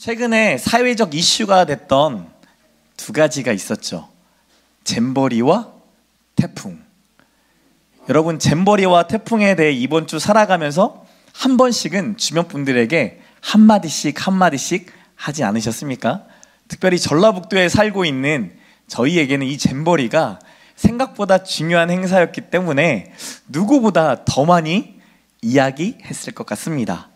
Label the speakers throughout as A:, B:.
A: 최근에 사회적 이슈가 됐던 두 가지가 있었죠. 잼버리와 태풍. 여러분, 잼버리와 태풍에 대해 이번 주 살아가면서 한 번씩은 주변 분들에게 한마디씩 하지 않으셨습니까? 특별히 전라북도에 살고 있는 저희에게는 이 잼버리가 생각보다 중요한 행사였기 때문에 누구보다 더 많이 이야기했을 것 같습니다.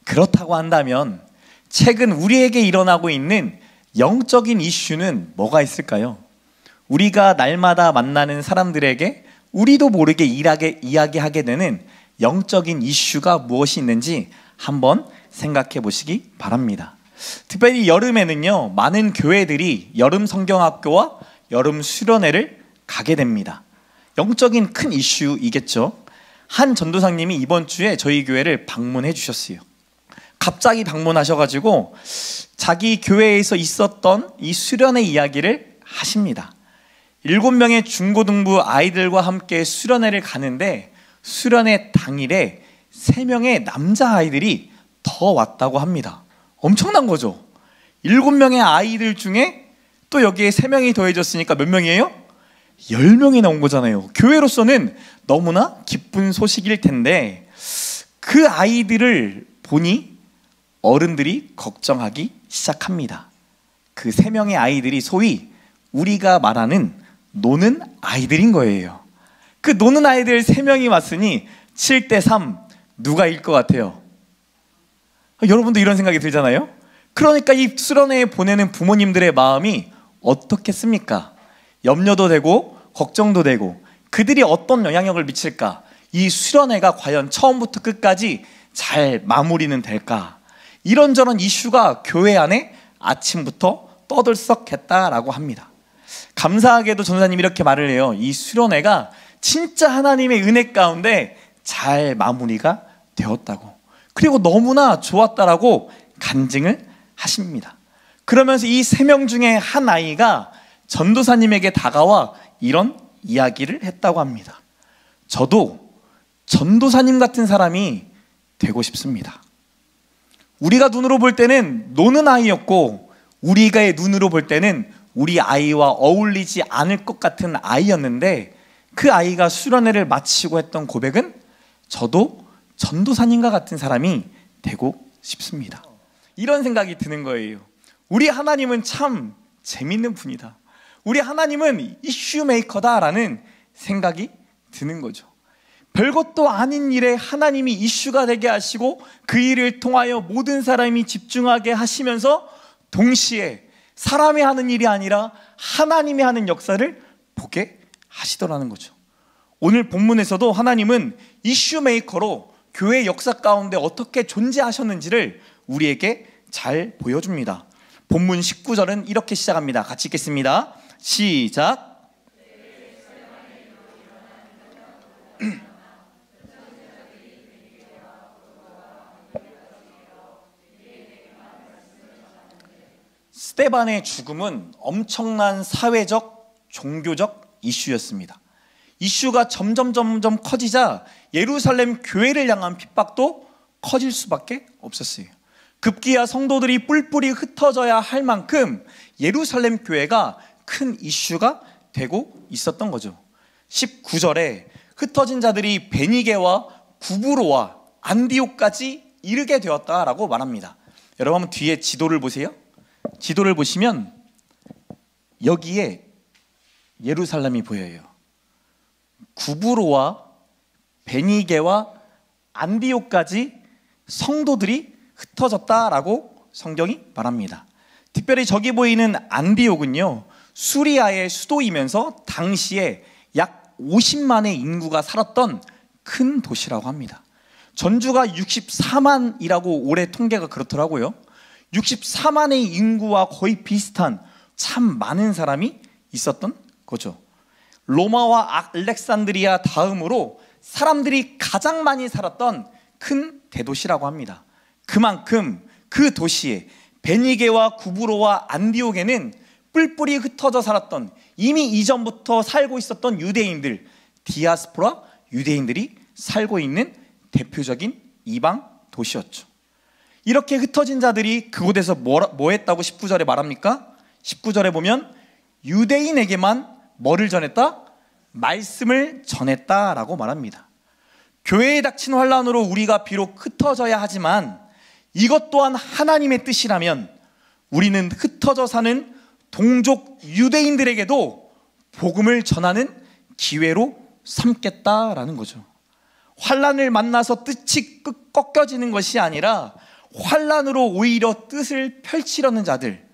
A: 그렇다고 한다면 최근 우리에게 일어나고 있는 영적인 이슈는 뭐가 있을까요? 우리가 날마다 만나는 사람들에게 우리도 모르게 이야기하게 되는 영적인 이슈가 무엇이 있는지 한번 생각해 보시기 바랍니다. 특별히 여름에는요, 많은 교회들이 여름 성경학교와 여름 수련회를 가게 됩니다. 영적인 큰 이슈이겠죠. 한 전도사님이 이번 주에 저희 교회를 방문해 주셨어요. 갑자기 방문하셔가지고 자기 교회에서 있었던 이 수련회 이야기를 하십니다. 7명의 중고등부 아이들과 함께 수련회를 가는데 수련회 당일에 3명의 남자아이들이 더 왔다고 합니다. 엄청난 거죠. 7명의 아이들 중에 또 여기에 3명이 더해졌으니까 몇 명이에요? 10명이 나온 거잖아요. 교회로서는 너무나 기쁜 소식일 텐데 그 아이들을 보니 어른들이 걱정하기 시작합니다. 그 3명의 아이들이 소위 우리가 말하는 노는 아이들인 거예요. 그 노는 아이들 3명이 왔으니 7대3 누가 이길 것 같아요? 여러분도 이런 생각이 들잖아요. 그러니까 이 수련회에 보내는 부모님들의 마음이 어떻겠습니까? 염려도 되고 걱정도 되고 그들이 어떤 영향력을 미칠까? 이 수련회가 과연 처음부터 끝까지 잘 마무리는 될까? 이런저런 이슈가 교회 안에 아침부터 떠들썩했다라고 합니다. 감사하게도 전도사님이 이렇게 말을 해요. 이 수련회가 진짜 하나님의 은혜 가운데 잘 마무리가 되었다고, 그리고 너무나 좋았다라고 간증을 하십니다. 그러면서 이 3명 중에 한 아이가 전도사님에게 다가와 이런 이야기를 했다고 합니다. 저도 전도사님 같은 사람이 되고 싶습니다. 우리가 눈으로 볼 때는 노는 아이였고 우리가 눈으로 볼 때는 우리 아이와 어울리지 않을 것 같은 아이였는데 그 아이가 수련회를 마치고 했던 고백은 저도 전도사님과 같은 사람이 되고 싶습니다. 이런 생각이 드는 거예요. 우리 하나님은 참 재밌는 분이다. 우리 하나님은 이슈 메이커다라는 생각이 드는 거죠. 별것도 아닌 일에 하나님이 이슈가 되게 하시고 그 일을 통하여 모든 사람이 집중하게 하시면서 동시에 사람이 하는 일이 아니라 하나님이 하는 역사를 보게 하시더라는 거죠. 오늘 본문에서도 하나님은 이슈 메이커로 교회 역사 가운데 어떻게 존재하셨는지를 우리에게 잘 보여줍니다. 본문 19절은 이렇게 시작합니다. 같이 읽겠습니다. 시작. 스데반의 죽음은 엄청난 사회적, 종교적 이슈였습니다. 이슈가 점점 커지자 예루살렘 교회를 향한 핍박도 커질 수밖에 없었어요. 급기야 성도들이 뿔뿔이 흩어져야 할 만큼 예루살렘 교회가 큰 이슈가 되고 있었던 거죠. 19절에 흩어진 자들이 베니게와 구브로와 안디옥까지 이르게 되었다라고 말합니다. 여러분 한번 뒤에 지도를 보세요. 지도를 보시면 여기에 예루살렘이 보여요. 구브로와 베니게와 안디옥까지 성도들이 흩어졌다라고 성경이 말합니다. 특별히 저기 보이는 안디옥은요, 수리아의 수도이면서 당시에 약 50만의 인구가 살았던 큰 도시라고 합니다. 전주가 64만이라고 올해 통계가 그렇더라고요. 64만의 인구와 거의 비슷한 참 많은 사람이 있었던 거죠. 로마와 알렉산드리아 다음으로 사람들이 가장 많이 살았던 큰 대도시라고 합니다. 그만큼 그 도시에 베니게와 구브로와 안디옥에는 뿔뿔이 흩어져 살았던, 이미 이전부터 살고 있었던 유대인들, 디아스포라 유대인들이 살고 있는 대표적인 이방 도시였죠. 이렇게 흩어진 자들이 그곳에서 뭐 했다고 19절에 말합니까? 19절에 보면 유대인에게만 뭐를 전했다? 말씀을 전했다라고 말합니다. 교회에 닥친 환난으로 우리가 비록 흩어져야 하지만 이것 또한 하나님의 뜻이라면 우리는 흩어져 사는 동족 유대인들에게도 복음을 전하는 기회로 삼겠다라는 거죠. 환난을 만나서 뜻이 꺾여지는 것이 아니라 환난으로 오히려 뜻을 펼치려는 자들,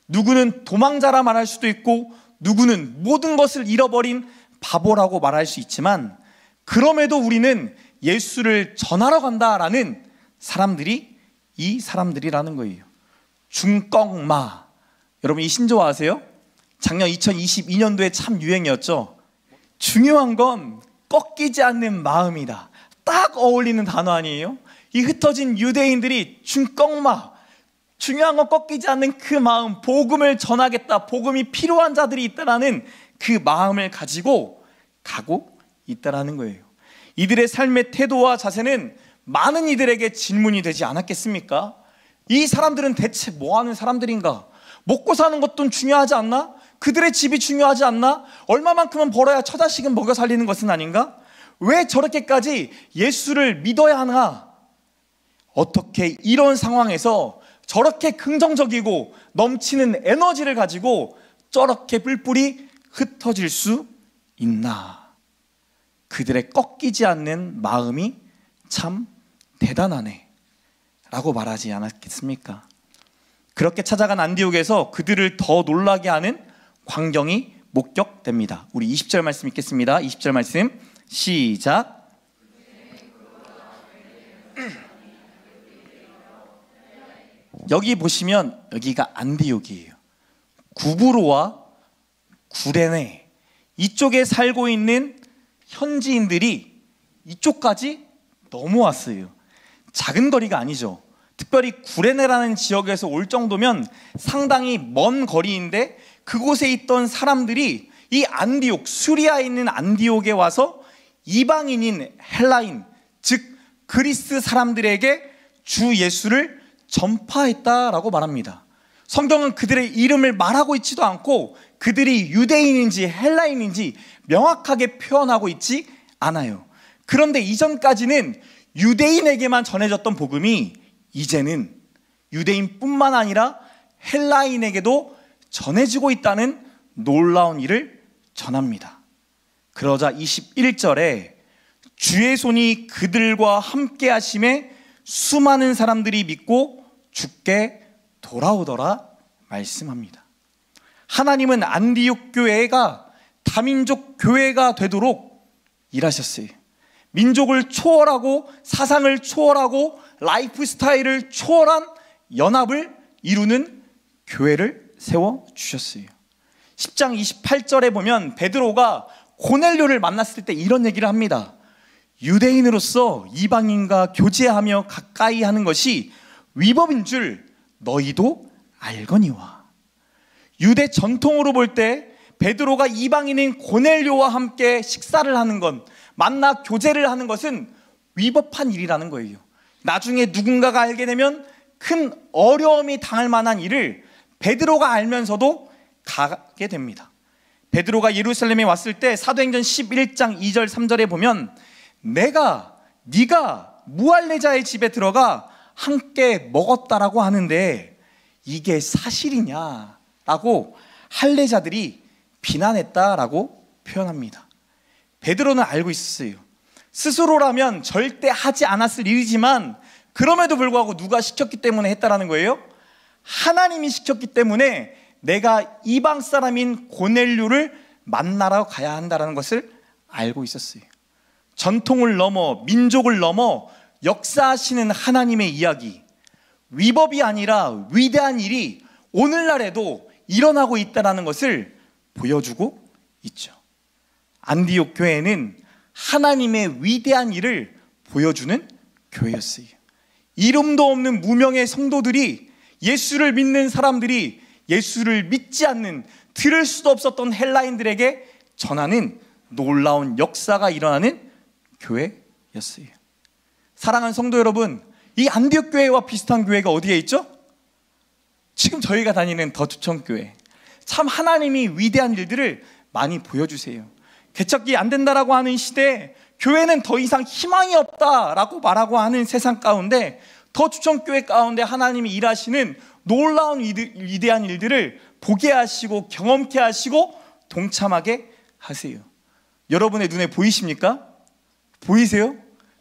A: 누구는 도망자라 말할 수도 있고 누구는 모든 것을 잃어버린 바보라고 말할 수 있지만 그럼에도 우리는 예수를 전하러 간다라는 사람들이 이 사람들이라는 거예요. 중꺽마, 여러분 이 신조어 아세요? 작년 2022년도에 참 유행이었죠. 중요한 건 꺾이지 않는 마음이다. 딱 어울리는 단어 아니에요? 이 흩어진 유대인들이 중꺽마, 중요한 건 꺾이지 않는 그 마음, 복음을 전하겠다, 복음이 필요한 자들이 있다라는 그 마음을 가지고 가고 있다라는 거예요. 이들의 삶의 태도와 자세는 많은 이들에게 질문이 되지 않았겠습니까? 이 사람들은 대체 뭐 하는 사람들인가? 먹고 사는 것도 중요하지 않나? 그들의 집이 중요하지 않나? 얼마만큼은 벌어야 처자식은 먹여 살리는 것은 아닌가? 왜 저렇게까지 예수를 믿어야 하나? 어떻게 이런 상황에서 저렇게 긍정적이고 넘치는 에너지를 가지고 저렇게 뿔뿔이 흩어질 수 있나? 그들의 꺾이지 않는 마음이 참 대단하네 라고 말하지 않았겠습니까? 그렇게 찾아간 안디옥에서 그들을 더 놀라게 하는 광경이 목격됩니다. 우리 20절 말씀 읽겠습니다. 20절 말씀 시작. 여기 보시면 여기가 안디옥이에요. 구브로와 구레네 이쪽에 살고 있는 현지인들이 이쪽까지 넘어왔어요. 작은 거리가 아니죠. 특별히 구레네라는 지역에서 올 정도면 상당히 먼 거리인데 그곳에 있던 사람들이 이 안디옥, 수리아에 있는 안디옥에 와서 이방인인 헬라인, 즉 그리스 사람들에게 주 예수를 전파했다라고 말합니다. 성경은 그들의 이름을 말하고 있지도 않고 그들이 유대인인지 헬라인인지 명확하게 표현하고 있지 않아요. 그런데 이전까지는 유대인에게만 전해졌던 복음이 이제는 유대인뿐만 아니라 헬라인에게도 전해지고 있다는 놀라운 일을 전합니다. 그러자 21절에 주의 손이 그들과 함께 하심에 수많은 사람들이 믿고 주께 돌아오더라 말씀합니다. 하나님은 안디옥 교회가 다민족 교회가 되도록 일하셨어요. 민족을 초월하고 사상을 초월하고 라이프 스타일을 초월한 연합을 이루는 교회를 세워주셨어요. 10장 28절에 보면 베드로가 고넬료를 만났을 때 이런 얘기를 합니다. 유대인으로서 이방인과 교제하며 가까이 하는 것이 위법인 줄 너희도 알거니와. 유대 전통으로 볼 때 베드로가 이방인인 고넬료와 함께 식사를 하는 건, 만나 교제를 하는 것은 위법한 일이라는 거예요. 나중에 누군가가 알게 되면 큰 어려움이 당할 만한 일을 베드로가 알면서도 가게 됩니다. 베드로가 예루살렘에 왔을 때 사도행전 11장 2절 3절에 보면 네가 무할레자의 집에 들어가 함께 먹었다라고 하는데 이게 사실이냐라고 할례자들이 비난했다라고 표현합니다. 베드로는 알고 있었어요. 스스로라면 절대 하지 않았을 일이지만 그럼에도 불구하고 누가 시켰기 때문에 했다라는 거예요. 하나님이 시켰기 때문에 내가 이방 사람인 고넬료를 만나러 가야 한다는 것을 알고 있었어요. 전통을 넘어 민족을 넘어 역사하시는 하나님의 이야기, 위법이 아니라 위대한 일이 오늘날에도 일어나고 있다는 것을 보여주고 있죠. 안디옥 교회는 하나님의 위대한 일을 보여주는 교회였어요. 이름도 없는 무명의 성도들이, 예수를 믿는 사람들이 예수를 믿지 않는, 들을 수도 없었던 헬라인들에게 전하는 놀라운 역사가 일어나는 교회였어요. 사랑하는 성도 여러분, 이 안디옥 교회와 비슷한 교회가 어디에 있죠? 지금 저희가 다니는 더 추천교회. 참 하나님이 위대한 일들을 많이 보여주세요. 개척이 안 된다라고 하는 시대에 교회는 더 이상 희망이 없다라고 말하고 하는 세상 가운데 더 추천교회 가운데 하나님이 일하시는 놀라운 위대한 일들을 보게 하시고 경험케 하시고 동참하게 하세요. 여러분의 눈에 보이십니까? 보이세요?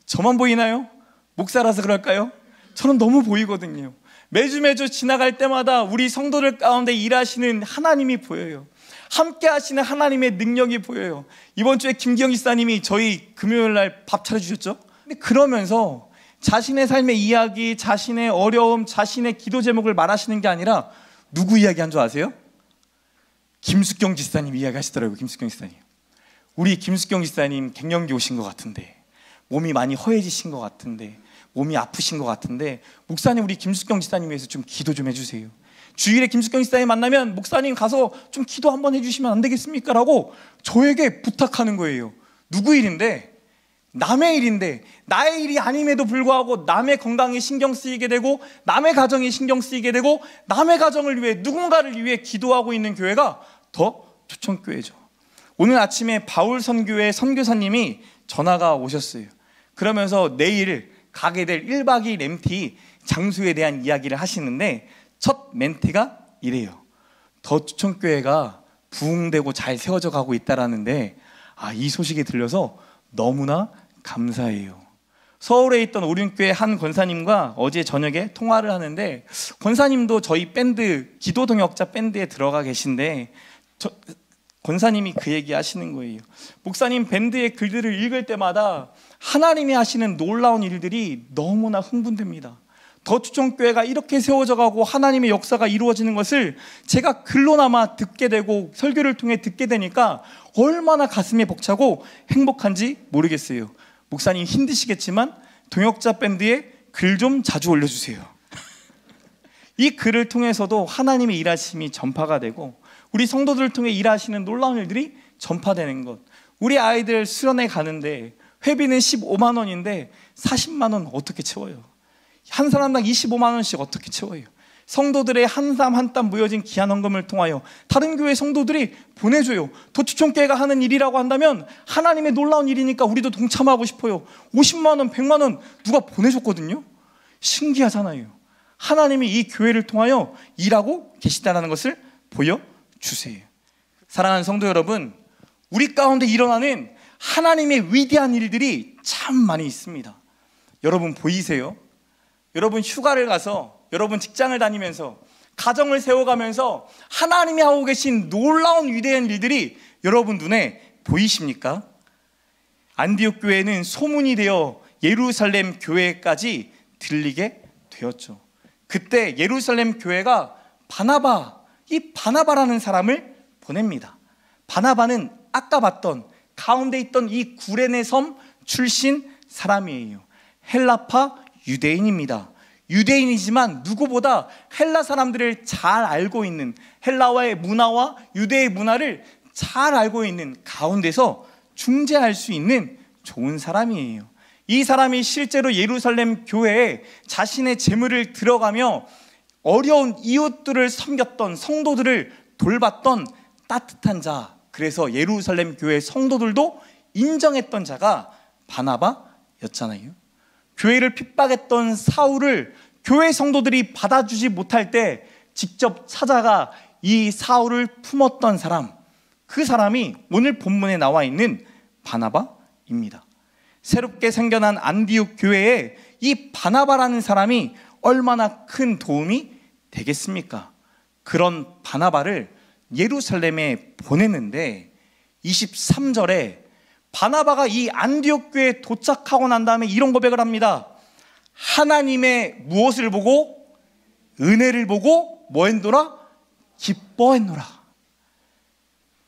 A: 저만 보이나요? 목사라서 그럴까요? 저는 너무 보이거든요. 매주 지나갈 때마다 우리 성도들 가운데 일하시는 하나님이 보여요. 함께 하시는 하나님의 능력이 보여요. 이번 주에 김기영 기사님이 저희 금요일 날 밥 차려주셨죠? 근데 그러면서 자신의 삶의 이야기, 자신의 어려움, 자신의 기도 제목을 말하시는 게 아니라 누구 이야기한 줄 아세요? 김숙경 지사님 이야기 하시더라고요. 김숙경 지사님. 우리 김숙경 지사님 갱년기 오신 것 같은데, 몸이 많이 허해지신 것 같은데, 몸이 아프신 것 같은데, 목사님 우리 김숙경 지사님 위해서 좀 기도 좀 해주세요. 주일에 김숙경 지사님 만나면 목사님 가서 좀 기도 한번 해주시면 안 되겠습니까? 라고 저에게 부탁하는 거예요. 누구 일인데? 남의 일인데, 나의 일이 아님에도 불구하고 남의 건강에 신경 쓰이게 되고 남의 가정에 신경 쓰이게 되고 남의 가정을 위해 누군가를 위해 기도하고 있는 교회가 더 추천교회죠. 오늘 아침에 바울 선교회 선교사님이 전화가 오셨어요. 그러면서 내일 가게 될 1박 2일 MT 장소에 대한 이야기를 하시는데 첫 멘트가 이래요. 더 추천교회가 부흥되고 잘 세워져 가고 있다라는데 이 소식이 들려서 너무나 감사해요. 서울에 있던 오륜교회 한 권사님과 어제 저녁에 통화를 하는데, 권사님도 저희 밴드 기도동역자 밴드에 들어가 계신데 권사님이 그 얘기 하시는 거예요. 목사님 밴드의 글들을 읽을 때마다 하나님이 하시는 놀라운 일들이 너무나 흥분됩니다. 더 추천교회가 이렇게 세워져 가고 하나님의 역사가 이루어지는 것을 제가 글로나마 듣게 되고 설교를 통해 듣게 되니까 얼마나 가슴이 벅차고 행복한지 모르겠어요. 목사님 힘드시겠지만 동역자 밴드에 글 좀 자주 올려주세요. 이 글을 통해서도 하나님의 일하심이 전파가 되고 우리 성도들을 통해 일하시는 놀라운 일들이 전파되는 것. 우리 아이들 수련회 가는데 회비는 15만 원인데 40만 원 어떻게 채워요? 한 사람당 25만 원씩 어떻게 채워요? 성도들의 한 땀 한 땀 모여진 귀한 헌금을 통하여 다른 교회 성도들이 보내줘요. 더 추천교회가 하는 일이라고 한다면 하나님의 놀라운 일이니까 우리도 동참하고 싶어요. 50만 원, 100만 원 누가 보내줬거든요. 신기하잖아요. 하나님이 이 교회를 통하여 일하고 계시다는 것을 보여주세요. 사랑하는 성도 여러분, 우리 가운데 일어나는 하나님의 위대한 일들이 참 많이 있습니다. 여러분 보이세요? 여러분 휴가를 가서, 여러분 직장을 다니면서, 가정을 세워가면서 하나님이 하고 계신 놀라운 위대한 일들이 여러분 눈에 보이십니까? 안디옥 교회는 소문이 되어 예루살렘 교회까지 들리게 되었죠. 그때 예루살렘 교회가 이 바나바라는 사람을 보냅니다. 바나바는 아까 봤던 가운데 있던 이 구레네 섬 출신 사람이에요. 헬라파 유대인입니다. 유대인이지만 누구보다 헬라 사람들을 잘 알고 있는, 헬라와의 문화와 유대의 문화를 잘 알고 있는 가운데서 중재할 수 있는 좋은 사람이에요. 이 사람이 실제로 예루살렘 교회에 자신의 재물을 들어가며 어려운 이웃들을 섬겼던, 성도들을 돌봤던 따뜻한 자, 그래서 예루살렘 교회 성도들도 인정했던 자가 바나바였잖아요. 교회를 핍박했던 사울을 교회 성도들이 받아주지 못할 때 직접 찾아가 이 사울을 품었던 사람, 그 사람이 오늘 본문에 나와 있는 바나바입니다. 새롭게 생겨난 안디옥 교회에 이 바나바라는 사람이 얼마나 큰 도움이 되겠습니까? 그런 바나바를 예루살렘에 보냈는데 23절에 바나바가 이 안디옥 교회에 도착하고 난 다음에 이런 고백을 합니다. 하나님의 무엇을 보고? 은혜를 보고 뭐 했노라? 기뻐했노라.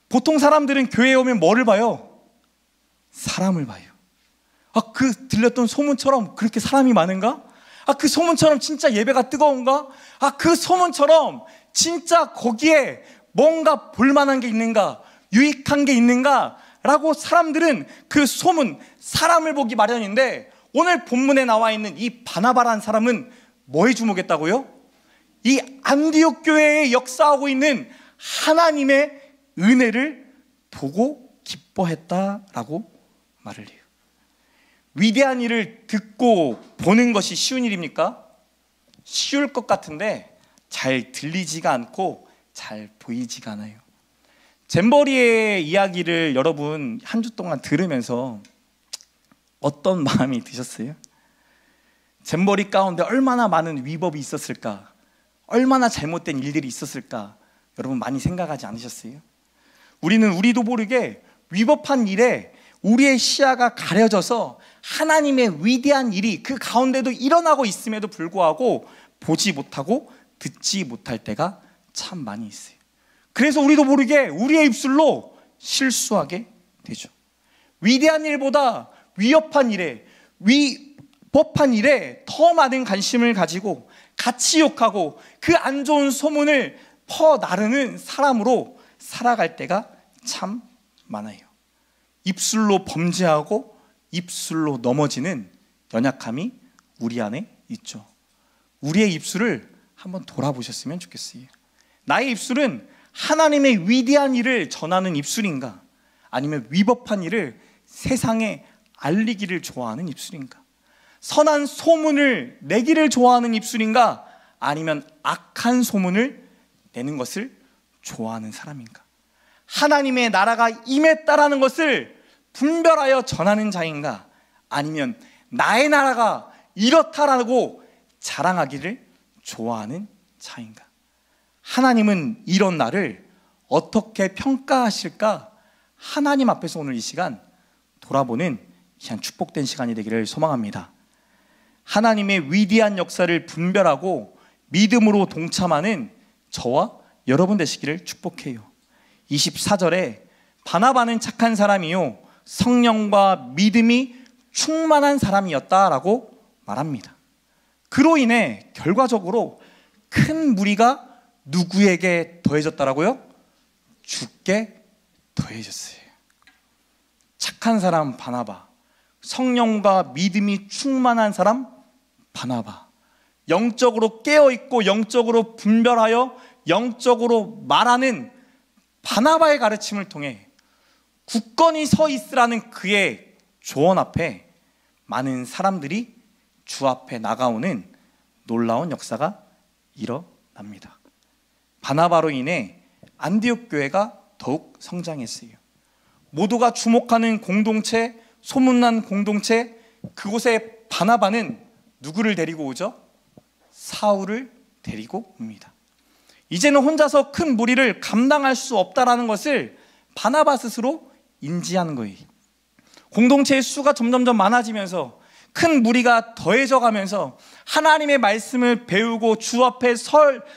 A: 보통 사람들은 교회에 오면 뭐를 봐요? 사람을 봐요. 그 들렸던 소문처럼 그렇게 사람이 많은가? 그 소문처럼 진짜 예배가 뜨거운가? 그 소문처럼 진짜 거기에 뭔가 볼만한 게 있는가? 유익한 게 있는가? 라고 사람들은 그 소문, 사람을 보기 마련인데
B: 오늘 본문에 나와 있는 이 바나바라는 사람은 뭐에 주목했다고요? 이 안디옥 교회에 역사하고 있는 하나님의 은혜를 보고 기뻐했다라고 말을 해요. 위대한 일을 듣고 보는 것이 쉬운 일입니까? 쉬울 것 같은데 잘 들리지가 않고 잘 보이지가 않아요. 잼버리의 이야기를 여러분 한 주 동안 들으면서 어떤 마음이 드셨어요? 잼버리 가운데 얼마나 많은 위법이 있었을까? 얼마나 잘못된 일들이 있었을까? 여러분 많이 생각하지 않으셨어요? 우리도 모르게 위법한 일에 우리의 시야가 가려져서 하나님의 위대한 일이 그 가운데도 일어나고 있음에도 불구하고 보지 못하고 듣지 못할 때가 참 많이 있어요. 그래서 우리도 모르게 우리의 입술로 실수하게 되죠. 위대한 일보다 위협한 일에, 위법한 일에 더 많은 관심을 가지고 같이 욕하고 그 안 좋은 소문을 퍼나르는 사람으로 살아갈 때가 참 많아요. 입술로 범죄하고 입술로 넘어지는 연약함이 우리 안에 있죠. 우리의 입술을 한번 돌아보셨으면 좋겠어요. 나의 입술은 하나님의 위대한 일을 전하는 입술인가? 아니면 위법한 일을 세상에 알리기를 좋아하는 입술인가? 선한 소문을 내기를 좋아하는 입술인가? 아니면 악한 소문을 내는 것을 좋아하는 사람인가? 하나님의 나라가 임했다라는 것을 분별하여 전하는 자인가? 아니면 나의 나라가 이렇다라고 자랑하기를 좋아하는 자인가? 하나님은 이런 나를 어떻게 평가하실까? 하나님 앞에서 오늘 이 시간 돌아보는 귀한 축복된 시간이 되기를 소망합니다. 하나님의 위대한 역사를 분별하고 믿음으로 동참하는 저와 여러분 되시기를 축복해요. 24절에 바나바는 착한 사람이요 성령과 믿음이 충만한 사람이었다라고 말합니다. 그로 인해 결과적으로 큰 무리가 누구에게 더해졌다라고요? 주께 더해졌어요. 착한 사람 바나바, 성령과 믿음이 충만한 사람 바나바, 영적으로 깨어있고 영적으로 분별하여 영적으로 말하는 바나바의 가르침을 통해 굳건히 서 있으라는 그의 조언 앞에 많은 사람들이 주 앞에 나가오는 놀라운 역사가 일어납니다. 바나바로 인해 안디옥 교회가 더욱 성장했어요. 모두가 주목하는 공동체, 소문난 공동체, 그곳에 바나바는 누구를 데리고 오죠? 사울을 데리고 옵니다. 이제는 혼자서 큰 무리를 감당할 수 없다라는 것을 바나바 스스로 인지하는 거예요. 공동체의 수가 점점점 많아지면서 큰 무리가 더해져 가면서 하나님의 말씀을 배우고 주 앞에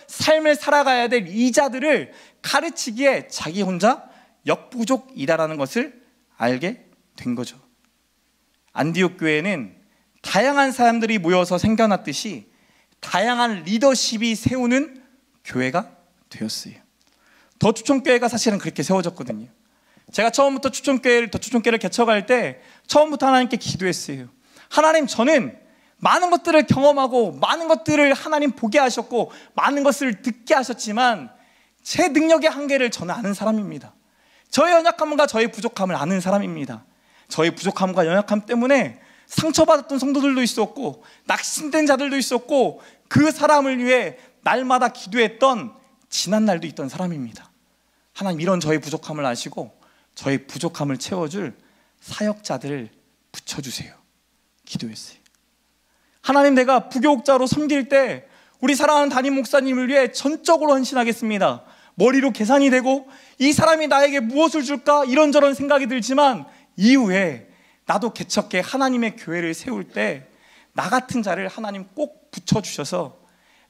B: 삶을 살아가야 될 이자들을 가르치기에 자기 혼자 역부족이다라는 것을 알게 된 거죠. 안디옥 교회는 다양한 사람들이 모여서 생겨났듯이 다양한 리더십이 세우는 교회가 되었어요. 더 추천교회가 사실은 그렇게 세워졌거든요. 제가 처음부터 추천교회를 개척할 때 처음부터 하나님께 기도했어요. 하나님, 저는 많은 것들을 경험하고 많은 것들을 하나님 보게 하셨고 많은 것을 듣게 하셨지만 제 능력의 한계를 저는 아는 사람입니다. 저의 연약함과 저의 부족함을 아는 사람입니다. 저의 부족함과 연약함 때문에 상처받았던 성도들도 있었고 낙심된 자들도 있었고 그 사람을 위해 날마다 기도했던 지난 날도 있던 사람입니다. 하나님, 이런 저의 부족함을 아시고 저의 부족함을 채워줄 사역자들을 붙여주세요. 기도했어요. 하나님, 내가 부교육자로 섬길 때 우리 사랑하는 담임 목사님을 위해 전적으로 헌신하겠습니다. 머리로 계산이 되고 이 사람이 나에게 무엇을 줄까 이런저런 생각이 들지만 이후에 나도 개척해 하나님의 교회를 세울 때 나 같은 자를 하나님 꼭 붙여주셔서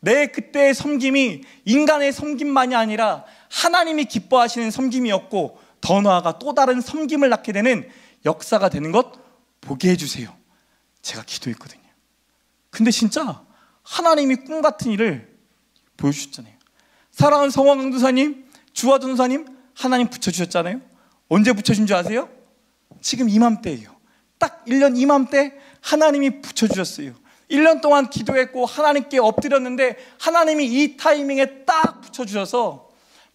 B: 내 그때의 섬김이 인간의 섬김만이 아니라 하나님이 기뻐하시는 섬김이었고 더 나아가 또 다른 섬김을 낳게 되는 역사가 되는 것 보게 해주세요. 제가 기도했거든요. 근데 진짜 하나님이 꿈 같은 일을 보여주셨잖아요. 사랑하는 성황 강도사님, 주화 전도사님, 하나님 붙여주셨잖아요. 언제 붙여준 줄 아세요? 지금 이맘때예요. 딱 1년 이맘때 하나님이 붙여주셨어요. 1년 동안 기도했고 하나님께 엎드렸는데 하나님이 이 타이밍에 딱 붙여주셔서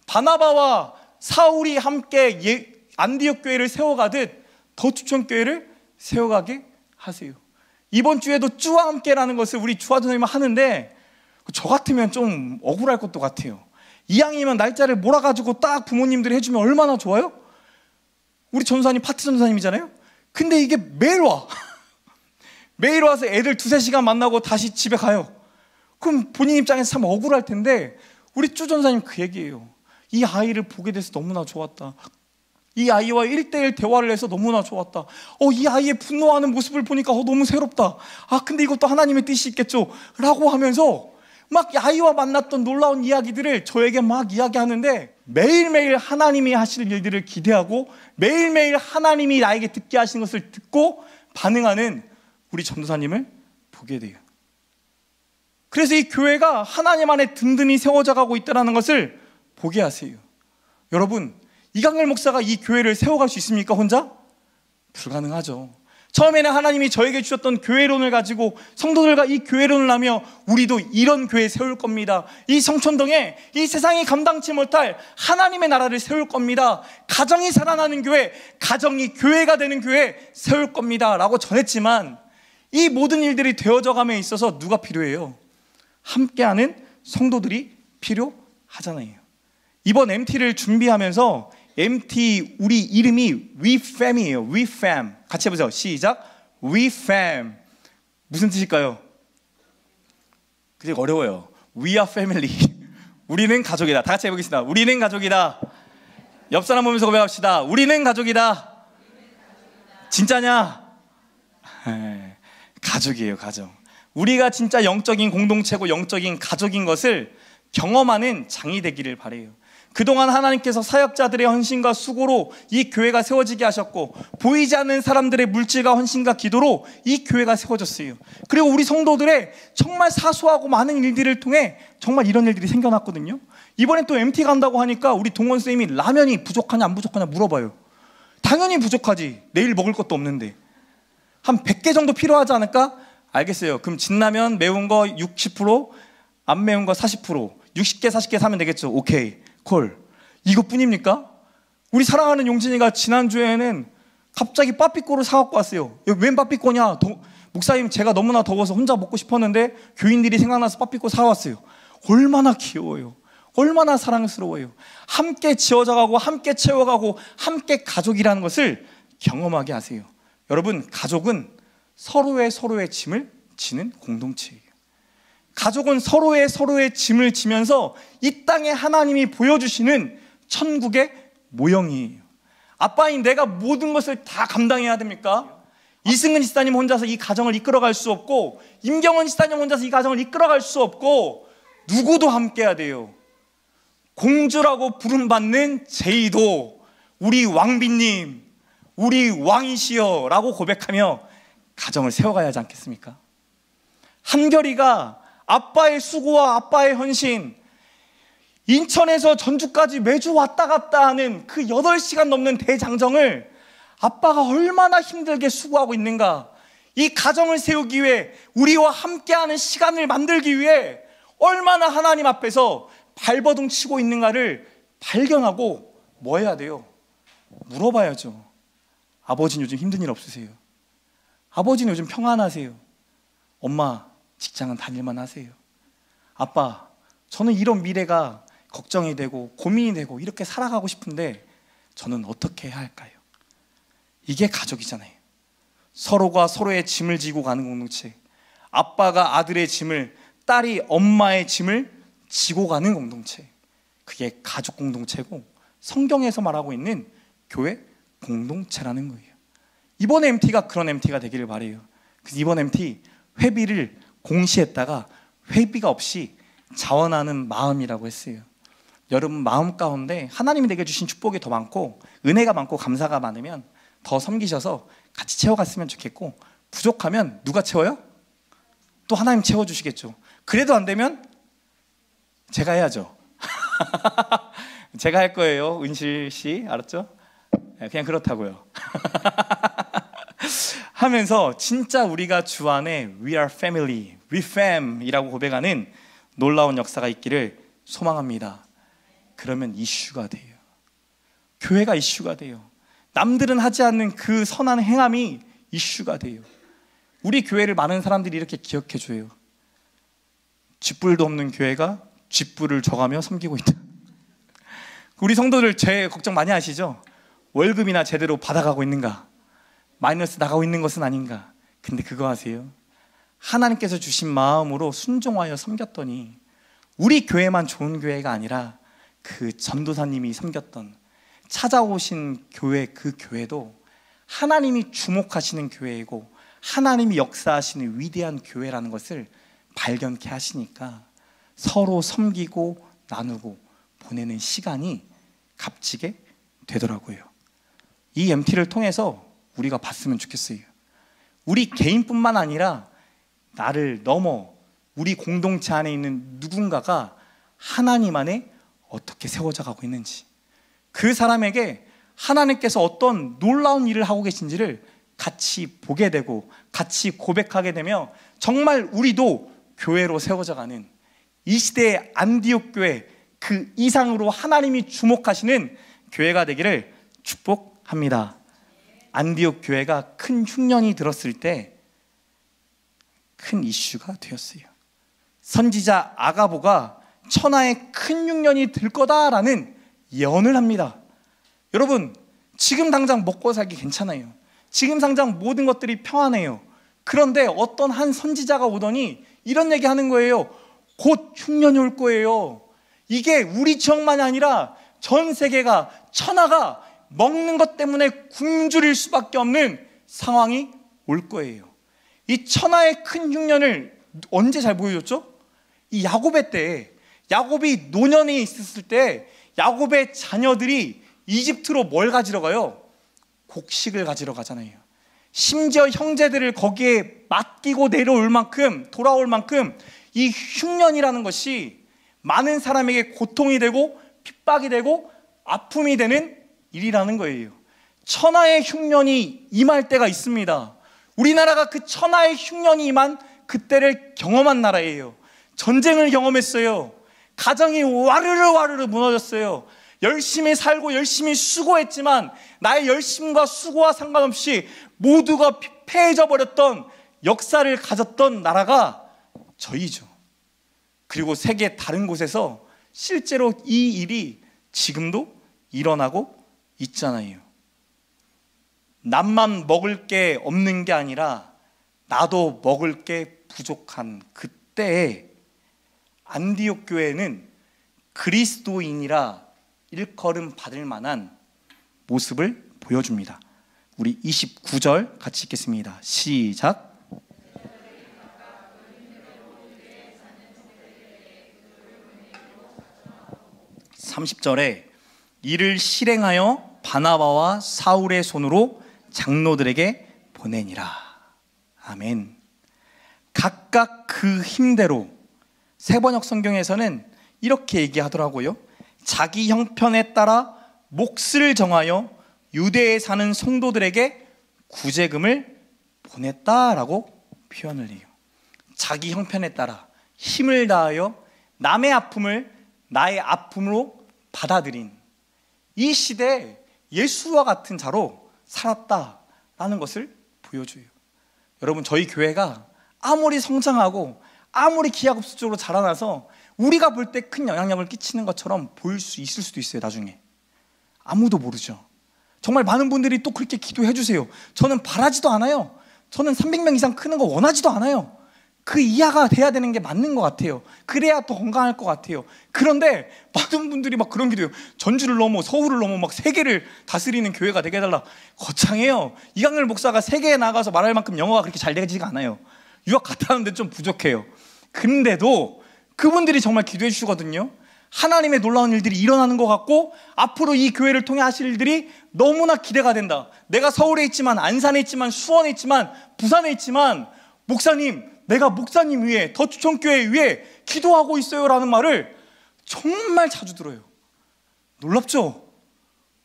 B: 바나바와 사울이 함께 안디옥 교회를 세워가듯 더 추천교회를 세워가게 하세요. 이번 주에도 주와 함께라는 것을 우리 주화전님은 하는데 저 같으면 좀 억울할 것도 같아요. 이왕이면 날짜를 몰아가지고 딱 부모님들이 해주면 얼마나 좋아요? 우리 전사님 파트 전사님이잖아요. 근데 이게 매일 와. 매일 와서 애들 2-3시간 만나고 다시 집에 가요. 그럼 본인 입장에서 참 억울할 텐데 우리 쭈 전사님 그 얘기예요. 이 아이를 보게 돼서 너무나 좋았다. 이 아이와 1:1 대화를 해서 너무나 좋았다. 이 아이의 분노하는 모습을 보니까 너무 새롭다. 근데 이것도 하나님의 뜻이 있겠죠 라고 하면서 막 아이와 만났던 놀라운 이야기들을 저에게 막 이야기하는데 매일매일 하나님이 하실 일들을 기대하고 매일매일 하나님이 나에게 듣게 하신 것을 듣고 반응하는 우리 전도사님을 보게 돼요. 그래서 이 교회가 하나님 안에 든든히 세워져 가고 있다는 것을 보게 하세요. 여러분, 이강렬 목사가 이 교회를 세워갈 수 있습니까? 혼자? 불가능하죠. 처음에는 하나님이 저에게 주셨던 교회론을 가지고 성도들과 이 교회론을 하며 우리도 이런 교회 세울 겁니다. 이 성촌동에 이 세상이 감당치 못할 하나님의 나라를 세울 겁니다. 가정이 살아나는 교회, 가정이 교회가 되는 교회 세울 겁니다 라고 전했지만 이 모든 일들이 되어져 감에 있어서 누가 필요해요? 함께하는 성도들이 필요하잖아요. 이번 MT를 준비하면서 MT 우리 이름이 WeFam이에요. WeFam. 같이 해보세요. 시작. WeFam. 무슨 뜻일까요? 그게 어려워요. We are family. 우리는 가족이다. 다 같이 해보겠습니다. 우리는 가족이다. 옆 사람 보면서 고백합시다. 우리는 가족이다. 진짜냐? 가족이에요. 가족. 우리가 진짜 영적인 공동체고 영적인 가족인 것을 경험하는 장이 되기를 바라요. 그동안 하나님께서 사역자들의 헌신과 수고로 이 교회가 세워지게 하셨고 보이지 않는 사람들의 물질과 헌신과 기도로 이 교회가 세워졌어요. 그리고 우리 성도들의 정말 사소하고 많은 일들을 통해 정말 이런 일들이 생겨났거든요. 이번에 또 MT 간다고 하니까 우리 동원 쌤이 라면이 부족하냐 안 부족하냐 물어봐요. 당연히 부족하지. 내일 먹을 것도 없는데. 한 100개 정도 필요하지 않을까? 알겠어요. 그럼 진라면 매운 거 60%, 안 매운 거 40%, 60개 40개 사면 되겠죠. 오케이. 콜. 이것뿐입니까? 우리 사랑하는 용진이가 지난주에는 갑자기 빠삐꼬를 사갖고 왔어요. 웬 빠삐꼬냐? 목사님 제가 너무나 더워서 혼자 먹고 싶었는데 교인들이 생각나서 빠삐꼬 사왔어요. 얼마나 귀여워요. 얼마나 사랑스러워요. 함께 지어져가고 함께 채워가고 함께 가족이라는 것을 경험하게 하세요. 여러분, 가족은 서로의 짐을 지는 공동체예요. 가족은 서로의 짐을 지면서 이 땅에 하나님이 보여주시는 천국의 모형이에요. 아빠인 내가 모든 것을 다 감당해야 됩니까? 이승은 집사님 혼자서 이 가정을 이끌어갈 수 없고 임경은 집사님 혼자서 이 가정을 이끌어갈 수 없고 누구도 함께해야 돼요. 공주라고 부름받는 제이도 우리 왕비님, 우리 왕이시여 라고 고백하며 가정을 세워가야 하지 않겠습니까? 한결이가 아빠의 수고와 아빠의 헌신, 인천에서 전주까지 매주 왔다 갔다 하는 그 8시간 넘는 대장정을 아빠가 얼마나 힘들게 수고하고 있는가. 이 가정을 세우기 위해 우리와 함께하는 시간을 만들기 위해 얼마나 하나님 앞에서 발버둥 치고 있는가를 발견하고 뭐 해야 돼요? 물어봐야죠. 아버지는 요즘 힘든 일 없으세요? 아버지는 요즘 평안하세요? 엄마 직장은 다닐만 하세요? 아빠 저는 이런 미래가 걱정이 되고 고민이 되고 이렇게 살아가고 싶은데 저는 어떻게 해야 할까요? 이게 가족이잖아요. 서로가 서로의 짐을 지고 가는 공동체. 아빠가 아들의 짐을, 딸이 엄마의 짐을 지고 가는 공동체. 그게 가족 공동체고 성경에서 말하고 있는 교회 공동체라는 거예요. 이번 MT가 그런 MT가 되기를 바라요. 그래서 이번 MT 회비를 공시했다가 회비가 없이 자원하는 마음이라고 했어요. 여러분 마음 가운데 하나님이 내게 주신 축복이 더 많고 은혜가 많고 감사가 많으면 더 섬기셔서 같이 채워갔으면 좋겠고, 부족하면 누가 채워요? 또 하나님 채워주시겠죠. 그래도 안 되면 제가 해야죠. 제가 할 거예요. 은실 씨 알았죠? 그냥 그렇다고요. 하면서 진짜 우리가 주 안에 We are family, we fam이라고 고백하는 놀라운 역사가 있기를 소망합니다. 그러면 이슈가 돼요. 교회가 이슈가 돼요. 남들은 하지 않는 그 선한 행함이 이슈가 돼요. 우리 교회를 많은 사람들이 이렇게 기억해 줘요. 쥐뿔도 없는 교회가 쥐뿔을 줘가며 섬기고 있다. 우리 성도들 제 걱정 많이 하시죠? 월급이나 제대로 받아가고 있는가? 마이너스 나가고 있는 것은 아닌가? 근데 그거 아세요? 하나님께서 주신 마음으로 순종하여 섬겼더니 우리 교회만 좋은 교회가 아니라 그 전도사님이 섬겼던 찾아오신 교회, 그 교회도 하나님이 주목하시는 교회이고 하나님이 역사하시는 위대한 교회라는 것을 발견케 하시니까 서로 섬기고 나누고 보내는 시간이 값지게 되더라고요. 이 MT를 통해서 우리가 봤으면 좋겠어요. 우리 개인뿐만 아니라 나를 넘어 우리 공동체 안에 있는 누군가가 하나님 안에 어떻게 세워져 가고 있는지, 그 사람에게 하나님께서 어떤 놀라운 일을 하고 계신지를 같이 보게 되고 같이 고백하게 되며 정말 우리도 교회로 세워져 가는 이 시대의 안디옥 교회, 그 이상으로 하나님이 주목하시는 교회가 되기를 축복합니다. 안디옥 교회가 큰 흉년이 들었을 때 큰 이슈가 되었어요. 선지자 아가보가 천하에 큰 흉년이 들 거다라는 예언을 합니다. 여러분, 지금 당장 먹고 살기 괜찮아요. 지금 당장 모든 것들이 평안해요. 그런데 어떤 한 선지자가 오더니 이런 얘기 하는 거예요. 곧 흉년이 올 거예요. 이게 우리 지역만이 아니라 전 세계가, 천하가 먹는 것 때문에 굶주릴 수밖에 없는 상황이 올 거예요. 이 천하의 큰 흉년을 언제 잘 보여줬죠? 이 야곱의 때에, 야곱이 노년에 있었을 때 야곱의 자녀들이 이집트로 뭘 가지러 가요? 곡식을 가지러 가잖아요. 심지어 형제들을 거기에 맡기고 내려올 만큼, 돌아올 만큼 이 흉년이라는 것이 많은 사람에게 고통이 되고 핍박이 되고 아픔이 되는 일이라는 거예요. 천하의 흉년이 임할 때가 있습니다. 우리나라가 그 천하의 흉년이 임한 그때를 경험한 나라예요. 전쟁을 경험했어요. 가정이 와르르 무너졌어요. 열심히 살고 열심히 수고했지만 나의 열심과 수고와 상관없이 모두가 피폐해져 버렸던 역사를 가졌던 나라가 저희죠. 그리고 세계 다른 곳에서 실제로 이 일이 지금도 일어나고 있잖아요. 남만 먹을 게 없는 게 아니라 나도 먹을 게 부족한 그때에 안디옥 교회는 그리스도인이라 일컬음 받을 만한 모습을 보여줍니다. 우리 29절 같이 읽겠습니다. 시작. 30절에 이를 실행하여 바나바와 사울의 손으로 장로들에게 보내니라. 아멘. 각각 그 힘대로, 세번역 성경에서는 이렇게 얘기하더라고요. 자기 형편에 따라 몫을 정하여 유대에 사는 성도들에게 구제금을 보냈다라고 표현을 해요. 자기 형편에 따라 힘을 다하여 남의 아픔을 나의 아픔으로 받아들인 이 시대에 예수와 같은 자로 살았다라는 것을 보여줘요. 여러분, 저희 교회가 아무리 성장하고 아무리 기하급수적으로 자라나서 우리가 볼 때 큰 영향력을 끼치는 것처럼 보일 수 있을 수도 있어요. 나중에 아무도 모르죠. 정말 많은 분들이 또 그렇게 기도해 주세요. 저는 바라지도 않아요. 저는 300명 이상 크는 거 원하지도 않아요. 그 이하가 돼야 되는 게 맞는 것 같아요. 그래야 더 건강할 것 같아요. 그런데 많은 분들이 막 그런 기도해요. 전주를 넘어 서울을 넘어 막 세계를 다스리는 교회가 되게 해달라. 거창해요. 이강렬 목사가 세계에 나가서 말할 만큼 영어가 그렇게 잘 되지가 않아요. 유학 갔다 왔는데 좀 부족해요. 근데도 그분들이 정말 기도해 주시거든요. 하나님의 놀라운 일들이 일어나는 것 같고 앞으로 이 교회를 통해 하실 일들이 너무나 기대가 된다. 내가 서울에 있지만, 안산에 있지만, 수원에 있지만, 부산에 있지만, 목사님, 내가 목사님 위해, 더 추천교회 위해 기도하고 있어요 라는 말을 정말 자주 들어요. 놀랍죠?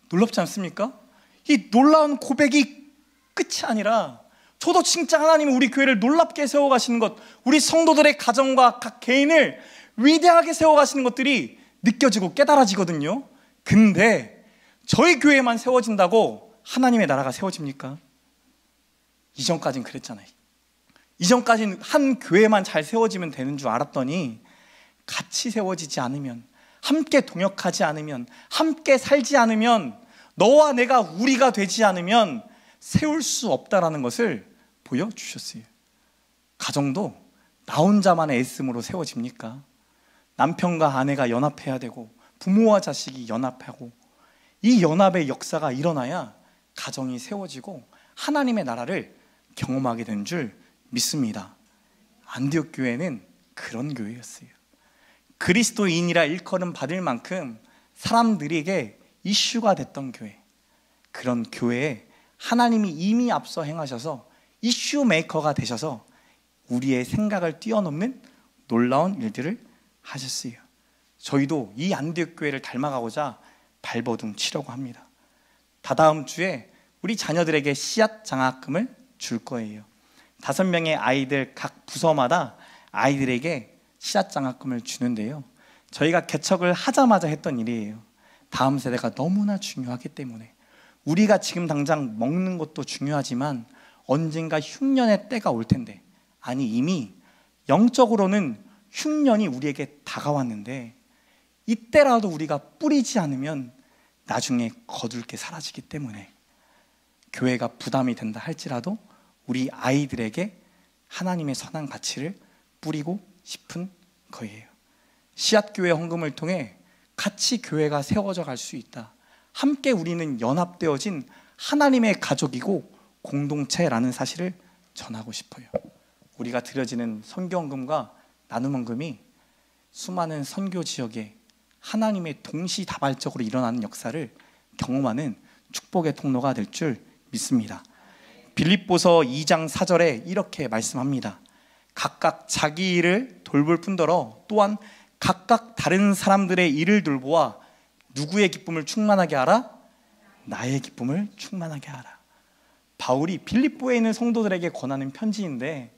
B: 놀랍지 않습니까? 이 놀라운 고백이 끝이 아니라 저도 진짜 하나님이 우리 교회를 놀랍게 세워가시는 것, 우리 성도들의 가정과 각 개인을 위대하게 세워가시는 것들이 느껴지고 깨달아지거든요. 근데 저희 교회만 세워진다고 하나님의 나라가 세워집니까? 이전까진 그랬잖아요. 이전까진 한 교회만 잘 세워지면 되는 줄 알았더니 같이 세워지지 않으면, 함께 동역하지 않으면, 함께 살지 않으면, 너와 내가 우리가 되지 않으면 세울 수 없다라는 것을 보여주셨어요. 가정도 나 혼자만의 애씀으로 세워집니까? 남편과 아내가 연합해야 되고 부모와 자식이 연합하고 이 연합의 역사가 일어나야 가정이 세워지고 하나님의 나라를 경험하게 된 줄 믿습니다. 안디옥 교회는 그런 교회였어요. 그리스도인이라 일컬음 받을 만큼 사람들에게 이슈가 됐던 교회, 그런 교회에 하나님이 이미 앞서 행하셔서 이슈 메이커가 되셔서 우리의 생각을 뛰어넘는 놀라운 일들을 하셨어요. 저희도 이 안디옥 교회를 닮아가고자 발버둥 치려고 합니다. 다다음 주에 우리 자녀들에게 씨앗 장학금을 줄 거예요. 5명의 아이들 각 부서마다 아이들에게 씨앗 장학금을 주는데요, 저희가 개척을 하자마자 했던 일이에요. 다음 세대가 너무나 중요하기 때문에 우리가 지금 당장 먹는 것도 중요하지만 언젠가 흉년의 때가 올 텐데, 아니 이미 영적으로는 흉년이 우리에게 다가왔는데 이때라도 우리가 뿌리지 않으면 나중에 거둘게 사라지기 때문에 교회가 부담이 된다 할지라도 우리 아이들에게 하나님의 선한 가치를 뿌리고 싶은 거예요. 씨앗교회 헌금을 통해 같이 교회가 세워져 갈 수 있다, 함께 우리는 연합되어진 하나님의 가족이고 공동체라는 사실을 전하고 싶어요. 우리가 드려지는 선교헌금과 나눔헌금이 수많은 선교 지역에 하나님의 동시다발적으로 일어나는 역사를 경험하는 축복의 통로가 될 줄 믿습니다. 빌립보서 2장 4절에 이렇게 말씀합니다. 각각 자기 일을 돌볼 뿐더러 또한 각각 다른 사람들의 일을 돌보아 누구의 기쁨을 충만하게 하라? 나의 기쁨을 충만하게 하라. 바울이 빌립보에 있는 성도들에게 권하는 편지인데,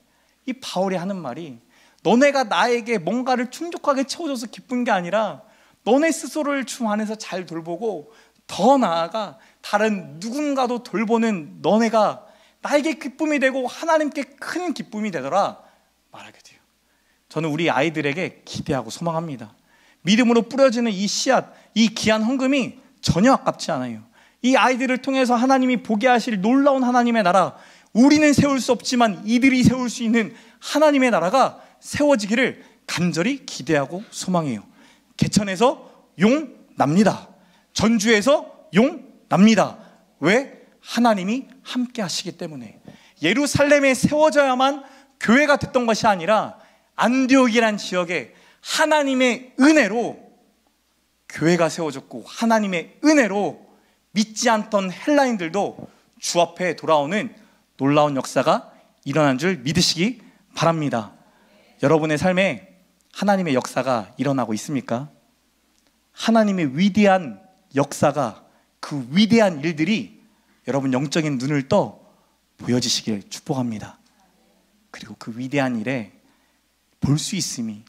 B: 이 바울이 하는 말이 너네가 나에게 뭔가를 충족하게 채워줘서 기쁜 게 아니라 너네 스스로를 주 안에서 잘 돌보고 더 나아가 다른 누군가도 돌보는 너네가 나에게 기쁨이 되고 하나님께 큰 기쁨이 되더라 말하게 돼요. 저는 우리 아이들에게 기대하고 소망합니다. 믿음으로 뿌려지는 이 씨앗, 이 귀한 헌금이 전혀 아깝지 않아요. 이 아이들을 통해서 하나님이 보게 하실 놀라운 하나님의 나라, 우리는 세울 수 없지만 이들이 세울 수 있는 하나님의 나라가 세워지기를 간절히 기대하고 소망해요. 개천에서 용 납니다. 전주에서 용 납니다. 왜? 하나님이 함께 하시기 때문에. 예루살렘에 세워져야만 교회가 됐던 것이 아니라 안디옥이란 지역에 하나님의 은혜로 교회가 세워졌고, 하나님의 은혜로 믿지 않던 헬라인들도 주 앞에 돌아오는 놀라운 역사가 일어난 줄 믿으시기 바랍니다. 여러분의 삶에 하나님의 역사가 일어나고 있습니까? 하나님의 위대한 역사가, 그 위대한 일들이 여러분 영적인 눈을 떠 보여지시길 축복합니다. 그리고 그 위대한 일에 볼 수 있음이,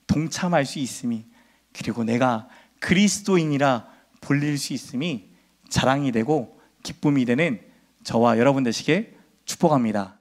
B: 동참할 수 있음이, 그리고 내가 그리스도인이라 불릴 수 있음이 자랑이 되고 기쁨이 되는 저와 여러분 되시길 축복합니다.